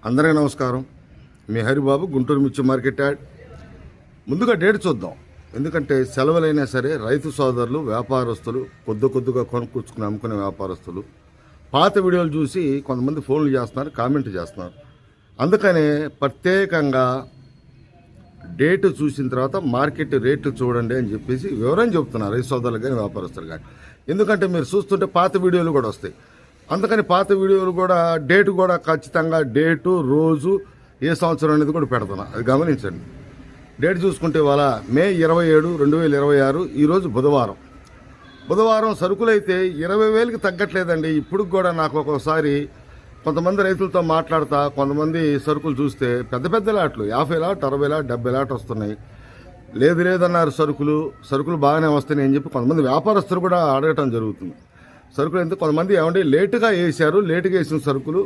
అందరికీ నమస్కారం. మీ హరిబాబు, గుంటూరు మిర్చి మార్కెట్ యాడ్. ముందుగా డేట్ చూద్దాం. ఎందుకంటే సెలవులైనా సరే రైతు సోదరులు, వ్యాపారస్తులు, కొద్దిగా కొనుక్కొచ్చుకుని అమ్ముకునే వ్యాపారస్తులు పాత వీడియోలు చూసి కొంతమంది ఫోన్లు చేస్తున్నారు, కామెంట్ చేస్తున్నారు. అందుకనే ప్రత్యేకంగా డేట్ చూసిన తర్వాత మార్కెట్ రేట్లు చూడండి అని చెప్పేసి వివరం చెబుతున్నారు రైతు సోదరులు కానీ వ్యాపారస్తులు కానీ. ఎందుకంటే మీరు చూస్తుంటే పాత వీడియోలు కూడా వస్తాయి. అందుకని పాత వీడియోలు కూడా డేటు కూడా ఖచ్చితంగా డేటు, రోజు, ఏ సంవత్సరం అనేది కూడా పెడుతున్నా, అది గమనించండి. డేట్ చూసుకుంటే ఇవాళ మే 27, 2026, ఈరోజు బుధవారం సరుకులు అయితే 20,000కి తగ్గట్లేదండి. ఇప్పుడు కూడా నాకు ఒక్కోసారి కొంతమంది రైతులతో మాట్లాడతా, కొంతమంది సరుకులు చూస్తే పెద్ద లాట్లు 50 లాట్, 60 లాట్, 70 లాట్ వస్తున్నాయి. లేదన్నారు సరుకులు బాగానే వస్తున్నాయి అని చెప్పి కొంతమంది వ్యాపారస్తులు కూడా అడగటం జరుగుతుంది. సరుకులు ఎంత కొంతమంది ఏమంటే లేటుగా వేసిన సరుకులు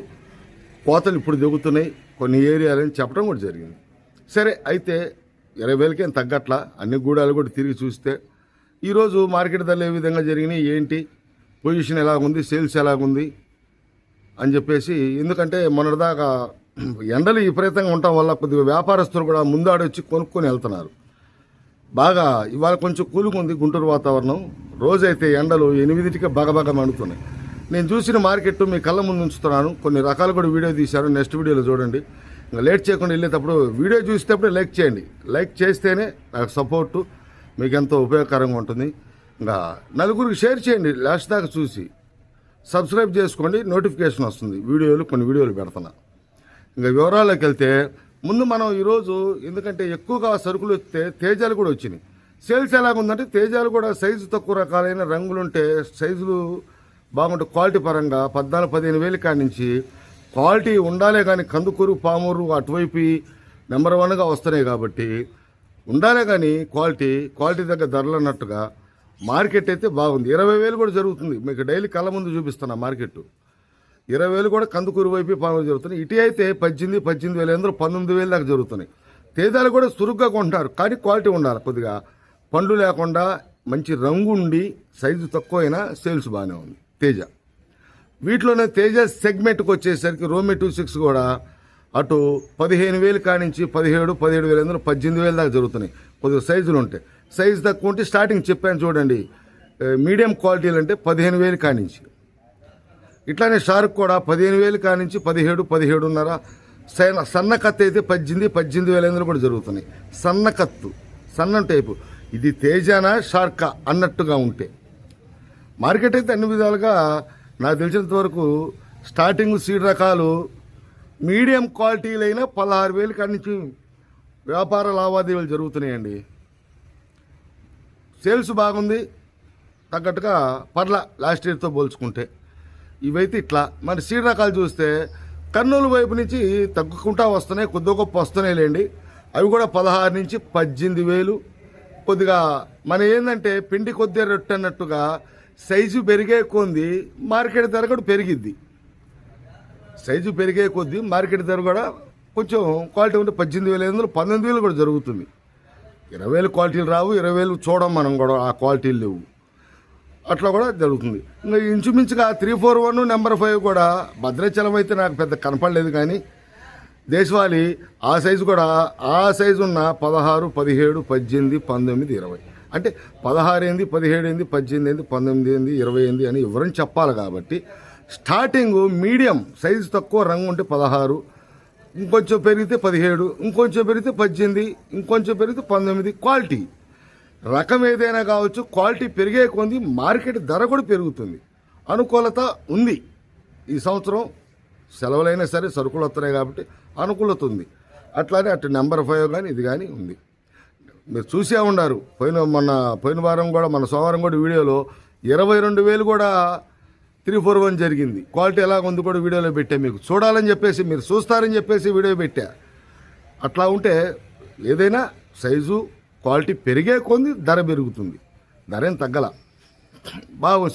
కోతలు ఇప్పుడు దిగుతున్నాయి కొన్ని ఏరియాలని చెప్పడం కూడా జరిగింది. సరే, అయితే 20,000కి ఏం తగ్గట్లా. అన్ని గూడాలు కూడా తిరిగి చూస్తే ఈరోజు మార్కెట్ ధరలు ఏ విధంగా జరిగినాయి, ఏంటి పొజిషన్ ఎలాగుంది, సేల్స్ ఎలాగుంది అని చెప్పేసి. ఎందుకంటే మొన్నటిదాకా ఎండలు విపరీతంగా ఉండటం వల్ల కొద్దిగా వ్యాపారస్తులు కూడా ముందాడొచ్చి కొనుక్కొని వెళ్తున్నారు. బాగా ఇవాళ కొంచెం కూలుకుంది గుంటూరు వాతావరణం. రోజైతే ఎండలు 8కి బాగా మండుతున్నాయి. నేను చూసిన మార్కెట్ మీ కళ్ళ ముందు ఉంచుతున్నాను. కొన్ని రకాలు కూడా వీడియో తీశారు, నెక్స్ట్ వీడియోలో చూడండి. ఇంకా లేట్ చేయకుండా వెళ్ళేటప్పుడు వీడియో చూసేటప్పుడు లైక్ చేయండి. లైక్ చేస్తేనే నాకు సపోర్టు, మీకు ఎంతో ఉపయోగకరంగా ఉంటుంది. ఇంకా నలుగురికి షేర్ చేయండి, లాస్ట్ దాకా చూసి సబ్స్క్రైబ్ చేసుకోండి, నోటిఫికేషన్ వస్తుంది. కొన్ని వీడియోలు పెడుతున్నా. ఇంకా వివరాల్లోకి వెళ్తే ముందు మనం ఈరోజు, ఎందుకంటే ఎక్కువగా సరుకులు వస్తే తేజాలు కూడా వచ్చినాయి. సేల్స్ ఎలాగుందంటే తేజాలు కూడా సైజు తక్కువ రకాలైన రంగులుంటే సైజులు బాగుంటాయి. క్వాలిటీ పరంగా 14-15 కాడి నుంచి క్వాలిటీ ఉండాలే కానీ కందుకూరు, పామూరు అటువైపు నెంబర్ 1గా వస్తున్నాయి కాబట్టి ఉండాలే కానీ క్వాలిటీ దగ్గర ధరలు అన్నట్టుగా మార్కెట్ అయితే బాగుంది. 20,000 కూడా జరుగుతుంది. మీకు డైలీ కళ్ళ ముందు చూపిస్తున్నా మార్కెట్. 20,000 కూడా కందుకూరు వైపు పామూరు జరుగుతున్నాయి. ఇటు అయితే 18,000 19,000 దాకా జరుగుతున్నాయి. తేజాలు కూడా సురుగ్గా కొంటున్నారు, కానీ క్వాలిటీ ఉండాలి. కొద్దిగా పండ్లు లేకుండా మంచి రంగు ఉండి సైజు తక్కువ అయినా సేల్స్ బాగానే ఉంది తేజ. వీటిలోనే తేజ సెగ్మెంట్కి వచ్చేసరికి రోమి 26 కూడా అటు 15,000 కానించి 17,500 18,000 దాకా జరుగుతున్నాయి. కొద్దిగా సైజులు ఉంటాయి. సైజు తక్కువ ఉంటే స్టార్టింగ్ చెప్పాను చూడండి, మీడియం క్వాలిటీలు అంటే 15,000 కానించి. ఇట్లానే షార్క్ కూడా 15,000 కానించి 17,500. సన్న కత్తి అయితే 18,000 కూడా జరుగుతున్నాయి. సన్న టైపు. ఇది తేజానా షార్కా అన్నట్టుగా ఉంటే మార్కెట్ అయితే అన్ని విధాలుగా నాకు తెలిసినంత వరకు స్టార్టింగ్ సీడ్ రకాలు మీడియం క్వాలిటీలైన 16,000 కాడి నుంచి వ్యాపార లావాదేవీలు జరుగుతున్నాయండి. సేల్స్ బాగుంది, తగ్గట్టుగా పర్లా లాస్ట్ ఇయర్తో పోల్చుకుంటే. ఇవైతే ఇట్లా. మరి సీడ్ రకాలు చూస్తే కర్నూలు వైపు నుంచి తగ్గుకుంటా వస్తున్నాయి, కొద్దిగా గొప్ప వస్తున్నాయి లేండి. అవి కూడా 16 నుంచి 18,000. కొద్దిగా మన ఏంటంటే పిండి కొద్దిగా రొట్టె అన్నట్టుగా సైజు పెరిగే కొద్ది మార్కెట్ ధర కూడా పెరిగిద్ది. సైజు పెరిగే కొద్ది మార్కెట్ ధర కూడా కొంచెం క్వాలిటీ ఉంటే 18,500 19,000 కూడా జరుగుతుంది. 20,000 క్వాలిటీలు రావు, 20,000 చూడం మనం కూడా, ఆ క్వాలిటీలు లేవు. అట్లా కూడా జరుగుతుంది. ఇంకా ఇంచుమించుగా 341 నెంబర్ 5 కూడా భద్రాచలం అయితే నాకు పెద్ద కనపడలేదు, కానీ దేశవాళీ ఆ సైజు కూడా ఆ సైజు ఉన్న 16, 17, 18, 19, 20 అంటే 16 ఏంది, 17 ఏంది, 18 ఏంది, 19 ఏంది, 20 ఏంది అని ఎవరని చెప్పాలి. కాబట్టి స్టార్టింగ్ మీడియం సైజు తక్కువ రంగు ఉంటే 16, ఇంకొంచెం పెరిగితే 17, ఇంకొంచెం పెరిగితే 18, ఇంకొంచెం పెరిగితే 19. క్వాలిటీ రకం ఏదైనా కావచ్చు, క్వాలిటీ పెరిగే కొంది మార్కెట్ ధర కూడా పెరుగుతుంది. అనుకూలత ఉంది. ఈ సంవత్సరం సెలవులైనా సరే సరుకులు వస్తున్నాయి కాబట్టి అనుకూలత ఉంది. అట్లానే అటు నెంబర్ 5 కానీ ఇది కానీ ఉంది. మీరు చూసే ఉన్నారు, పోయిన వారం కూడా, మన సోమవారం కూడా వీడియోలో 22,000 కూడా 341 జరిగింది. క్వాలిటీ ఎలా ఉంది కూడా వీడియోలో పెట్టా, మీకు చూడాలని చెప్పేసి, మీరు చూస్తారని చెప్పేసి వీడియో పెట్టా. అట్లా ఉంటే ఏదైనా సైజు క్వాలిటీ పెరిగే కొంది ధర పెరుగుతుంది. ధర ఏం తగ్గల.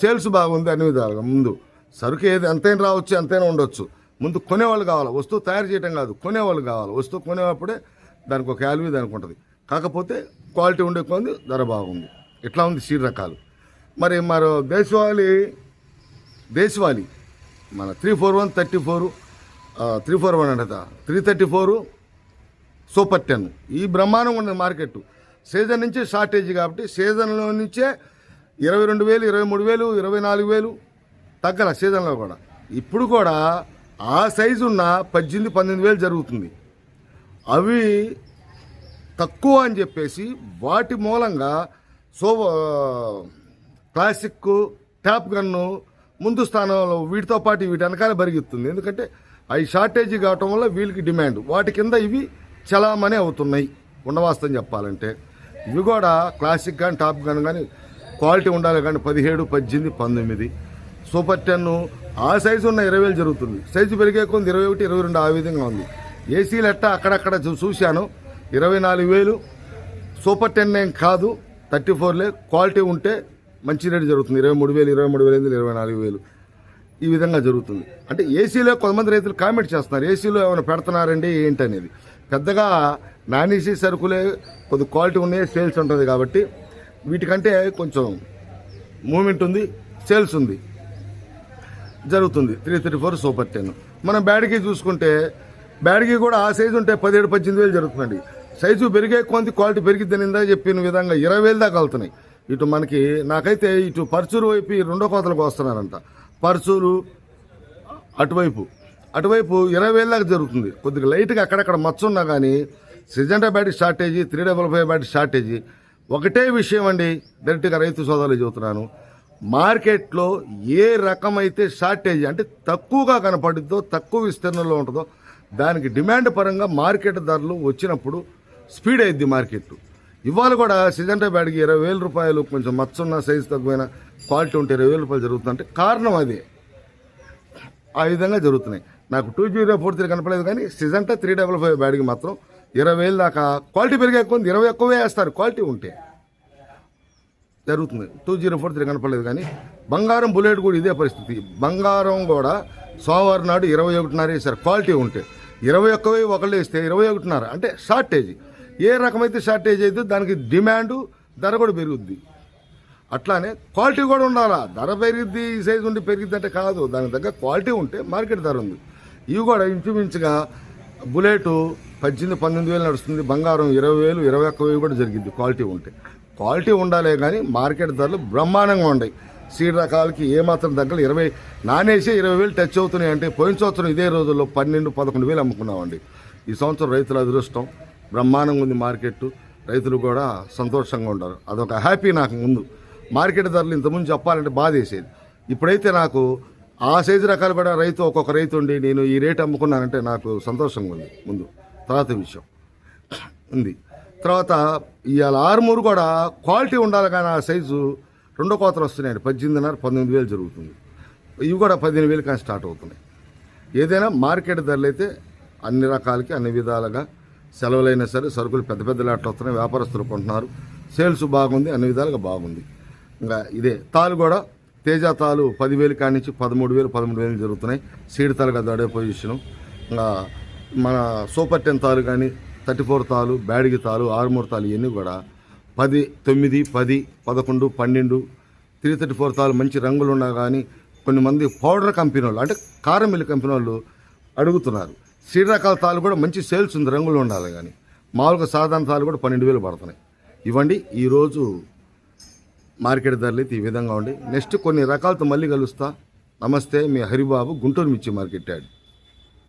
సేల్స్ బాగుంది అన్ని విధాలుగా. ముందు సరుకు ఏది ఎంతైనా రావచ్చు, ఎంతైనా ఉండొచ్చు. ముందు కొనేవాళ్ళు కావాలి, వస్తువు తయారు చేయడం కాదు, కొనేవాళ్ళు కావాలి. వస్తువు కొనేటప్పుడే దానికి ఒక వాల్యూ దానికి ఉంటుంది. కాకపోతే క్వాలిటీ ఉండే కొంది ధర బాగుంది. ఇట్లా ఉంది సీడ్ రకాలు. మరో దేశవాళీ మన 341, 34 341 అంట 334 సూపర్ 10 ఈ బ్రహ్మాండం ఉన్న మార్కెట్ సీజన్ నుంచి షార్టేజ్ కాబట్టి సీజన్లో నుంచే 22,000 23,000 24,000 తగ్గల సీజన్లో కూడా ఇప్పుడు కూడా ఆ సైజు ఉన్న 18,000 జరుగుతుంది. అవి తక్కువ అని చెప్పేసి వాటి మూలంగా క్లాసిక్ టాప్ గన్ను ముందు స్థానంలో వీటితో పాటు వీటి వెనకాల బరిగిస్తుంది. ఎందుకంటే అవి షార్టేజీ కావటం వల్ల వీళ్ళకి డిమాండ్, వాటి కింద ఇవి చలామణి అవుతున్నాయి. ఉండవాస్తవం చెప్పాలంటే ఇవి కూడా క్లాసిక్ కానీ టాప్ గన్ కానీ క్వాలిటీ ఉండాలి. కానీ 17, 18, 19 సూపర్ 10 ఆ సైజు ఉన్న 20,000 జరుగుతుంది. సైజు పెరిగే కొంది 21, 22 ఆ విధంగా ఉంది. ఏసీలు ఎట్టా అక్కడక్కడ చూశాను 24,000 సూపర్ 10 ఏం కాదు 34లే. క్వాలిటీ ఉంటే మంచి రేటు జరుగుతుంది. 23,000, 23,000, 24,000 ఈ విధంగా జరుగుతుంది. అంటే ఏసీలో కొంతమంది రైతులు కామెంట్ చేస్తున్నారు, ఏసీలో ఏమైనా పెడుతున్నారండి ఏంటనేది. పెద్దగా నాన్ ఏసీ సరుకులే కొద్ది క్వాలిటీ ఉన్నాయి, సేల్స్ ఉంటుంది కాబట్టి వీటికంటే కొంచెం మూమెంట్ ఉంది, సేల్స్ ఉంది, జరుగుతుంది. 334 సూపర్ 10. మనం బ్యాడ్కి చూసుకుంటే బ్యాడ్కి కూడా ఆ సైజు ఉంటే 17, 18,000 జరుగుతుందండి. సైజు పెరిగే కొంత క్వాలిటీ పెరిగిద్దని ఇందా చెప్పిన విధంగా 20,000 దాకా వెళ్తున్నాయి. ఇటు మనకి నాకైతే ఇటు పర్చూరు వైపు 2వ కోతలకు వస్తున్నారంట. పర్చూరు అటువైపు 20,000 దాకా జరుగుతుంది. కొద్దిగా లైట్గా అక్కడక్కడ మచ్చ ఉన్నా కానీ Syngenta battery shortage, 355 battery shortage. ఒకటే విషయం అండి, డైరెక్ట్గా రైతు సోదరులు చెబుతున్నాను, మార్కెట్లో ఏ రకమైతే షార్టేజీ అంటే తక్కువగా కనపడుద్దో, తక్కువ విస్తీర్ణంలో ఉంటుందో దానికి డిమాండ్ పరంగా మార్కెట్ ధరలు వచ్చినప్పుడు స్పీడ్ అయింది మార్కెట్. ఇవాళ కూడా సిజెంటా బ్యాడ్కి 20,000 రూపాయలు, కొంచెం మచ్చున్న సైజు తక్కువైన క్వాలిటీ ఉంటే 20,000 రూపాయలు జరుగుతుందంటే కారణం అదే. ఆ విధంగా జరుగుతున్నాయి. నాకు 2043 కనపడలేదు కానీ సిజెంటా 355 బ్యాడ్కి మాత్రం 20,000 దాకా క్వాలిటీ పెరిగే కొంది 20 ఎక్కువే వేస్తారు క్వాలిటీ ఉంటే జరుగుతుంది. 2043 కనపడలేదు కానీ బంగారం బుల్లెట్ కూడా ఇదే పరిస్థితి. బంగారం కూడా సోమవారం నాడు 21.5 వేశారు క్వాలిటీ ఉంటే. 21,000 ఒకళ్ళు వేస్తే 21.5 అంటే షార్టేజ్. ఏ రకమైతే షార్టేజ్ అయితే దానికి డిమాండు, ధర కూడా పెరుగుద్ది. అట్లానే క్వాలిటీ కూడా ఉండాలా. ధర పెరిగిద్ది, ఈ సైజు ఉండి పెరిగిద్ది అంటే కాదు, దానికి తగ్గ క్వాలిటీ ఉంటే మార్కెట్ ధర ఉంది. ఇవి కూడా ఇంచుమించుగా బుల్లెట్ 18, 19,000 నడుస్తుంది. బంగారం 20,000, 21,000 కూడా జరిగింది క్వాలిటీ ఉంటే. క్వాలిటీ ఉండాలే కానీ మార్కెట్ ధరలు బ్రహ్మాండంగా ఉన్నాయి. సీడ్ రకాలకి ఏమాత్రం తగ్గలు 20 నానేసే 20,000 టచ్ అవుతున్నాయి. అంటే పోయిన సంవత్సరం ఇదే రోజుల్లో 12, 11,000 అమ్ముకున్నామండి. ఈ సంవత్సరం రైతుల అదృష్టం బ్రహ్మాండంగా ఉంది. మార్కెట్ రైతులు కూడా సంతోషంగా ఉంటారు. అదొక హ్యాపీ. నాకు ముందు మార్కెట్ ధరలు ఇంతకుముందు చెప్పాలంటే బాధ వేసేది. ఇప్పుడైతే నాకు ఆ సైజు రకాలు కూడా రైతు ఒక్కొక్క రైతు ఉండి నేను ఈ రేటు అమ్ముకున్నానంటే నాకు సంతోషంగా ఉంది ముందు. తర్వాత విషయం ఉంది. తర్వాత ఇవాళ ఆర్మూరు కూడా క్వాలిటీ ఉండాలి కానీ ఆ సైజు 2వ కోతలు వస్తున్నాయండి. 18,500, 19,000 జరుగుతుంది. ఇవి కూడా 15,000 కానీ స్టార్ట్ అవుతున్నాయి. ఏదైనా మార్కెట్ ధరలు అయితే అన్ని రకాలకి అన్ని విధాలుగా సెలవులైనా సరే సరుకులు పెద్ద పెద్ద లాట్లు వస్తున్నాయి. వ్యాపారస్తులు కొంటున్నారు. సేల్స్ బాగుంది, అన్ని విధాలుగా బాగుంది. ఇంకా ఇదే తాలు కూడా తేజ తాలు 10,000 కాడి నుంచి 13,000 జరుగుతున్నాయి. సీడ్ తాలుగా దడే పొజిషను. ఇంకా మన సూపర్ 10 తాలు కానీ 34 తాలు, బ్యాడిగి తాలు, ఆర్మూర్ తాలు ఇవన్నీ కూడా 10, 9, 10, 11, 12, 334 తాలు మంచి రంగులు ఉన్నా కానీ కొన్ని మంది పౌడర్ కంపెనీ వాళ్ళు అంటే కారం మిల్లి కంపెనీ వాళ్ళు అడుగుతున్నారు. సీడ్ రకాల తాలు కూడా మంచి సేల్స్ ఉంది, రంగులు ఉండాలి కానీ. మామూలుగా సాధారణ తాలు కూడా 12,000 పడుతున్నాయి. ఇవ్వండి ఈరోజు మార్కెట్ ధరలు అయితే ఈ విధంగా ఉండి. నెక్స్ట్ కొన్ని రకాలతో మళ్ళీ కలుస్తా. నమస్తే, మీ హరిబాబు, గుంటూరు మిర్చి మార్కెట్ యార్డ్.